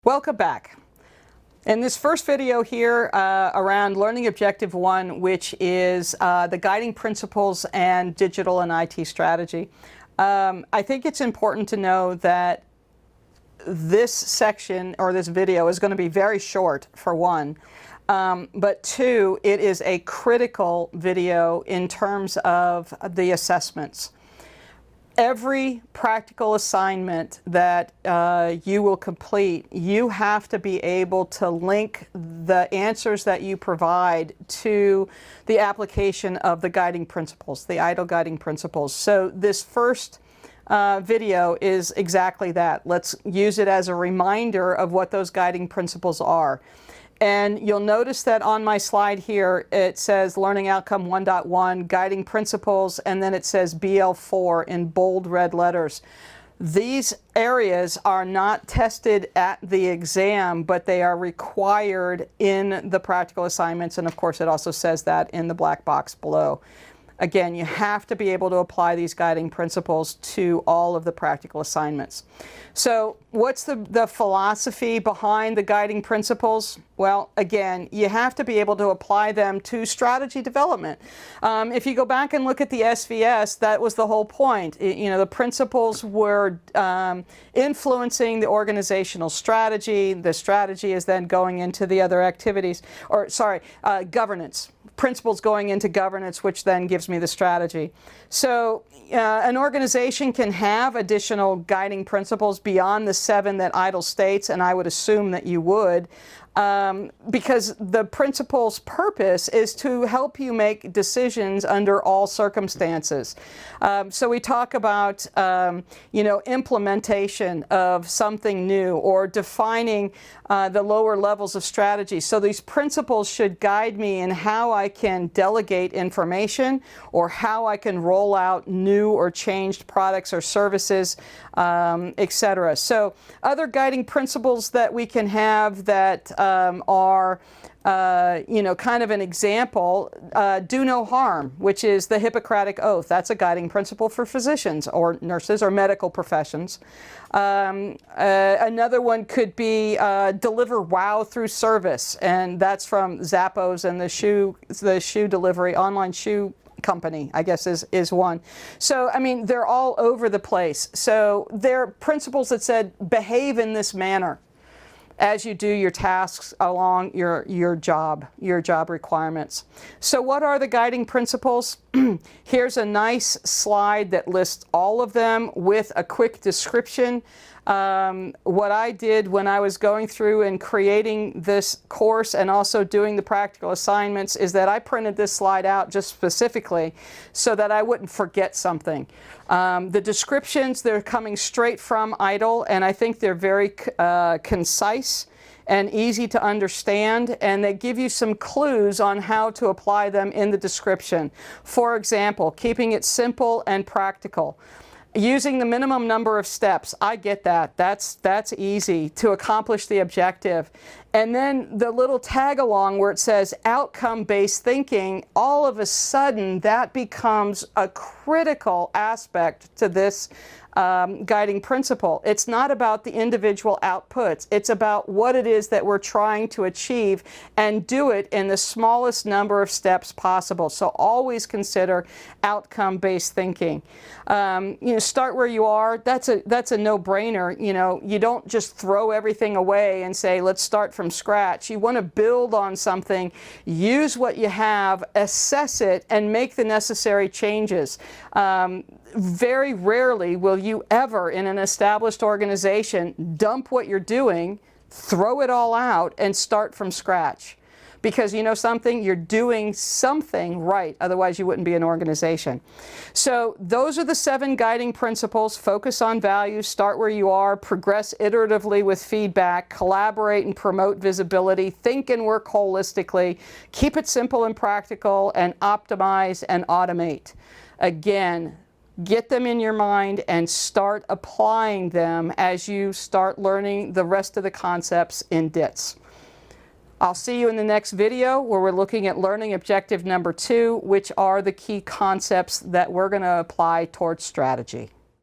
Welcome back. In this first video here around Learning Objective 1, which is the guiding principles and digital and IT strategy, I think it's important to know that this section or this video is going to be very short, for one, but two, it is a critical video in terms of the assessments. Every practical assignment that you will complete, you have to be able to link the answers that you provide to the application of the guiding principles, the ITIL guiding principles. So this first video is exactly that. Let's use it as a reminder of what those guiding principles are. And you'll notice that on my slide here, it says Learning Outcome 1.1, Guiding Principles, and then it says BL4 in bold red letters. These areas are not tested at the exam, but they are required in the practical assignments, and of course it also says that in the black box below. Again, you have to be able to apply these guiding principles to all of the practical assignments. So what's the philosophy behind the guiding principles? Well, again, you have to be able to apply them to strategy development. If you go back and look at the SVS, that was the whole point. The principles were influencing the organizational strategy. The strategy is then going into the other activities, or sorry, governance. Principles going into governance, which then gives me the strategy. So an organization can have additional guiding principles beyond the 7 that ITIL states, and I would assume that you would, because the principle's purpose is to help you make decisions under all circumstances. So we talk about implementation of something new or defining the lower levels of strategy. So these principles should guide me in how I can delegate information or how I can roll out new or changed products or services, etc. So other guiding principles that we can have that are kind of an example, do no harm, which is the Hippocratic Oath. That's a guiding principle for physicians or nurses or medical professions. Another one could be deliver wow through service, and that's from Zappos and the shoe delivery, online shoe company, I guess is one. So, I mean, they're all over the place. So they're principles that said behave in this manner as you do your tasks along your job requirements. So what are the guiding principles? Here's a nice slide that lists all of them with a quick description. What I did when I was going through and creating this course and also doing the practical assignments is that I printed this slide out just specifically so that I wouldn't forget something. The descriptions, they're coming straight from ITIL, and I think they're very concise and easy to understand, and they give you some clues on how to apply them in the description. For example, keeping it simple and practical. Using the minimum number of steps, I get that. That's easy to accomplish the objective. And then the little tag along where it says outcome-based thinking, all of a sudden that becomes a critical aspect to this guiding principle. It's not about the individual outputs. It's about what it is that we're trying to achieve and do it in the smallest number of steps possible. So always consider outcome-based thinking. Start where you are. That's a no-brainer. You don't just throw everything away and say, let's start from scratch. You want to build on something, use what you have, assess it, and make the necessary changes. Very rarely will you ever, in an established organization, dump what you're doing, throw it all out, and start from scratch. Because you know something, you're doing something right, otherwise you wouldn't be an organization. So those are the 7 guiding principles. Focus on values, start where you are, progress iteratively with feedback, collaborate and promote visibility, think and work holistically, keep it simple and practical, and optimize and automate. Again, get them in your mind and start applying them as you start learning the rest of the concepts in DITS. I'll see you in the next video where we're looking at learning objective number 2, which are the key concepts that we're going to apply towards strategy.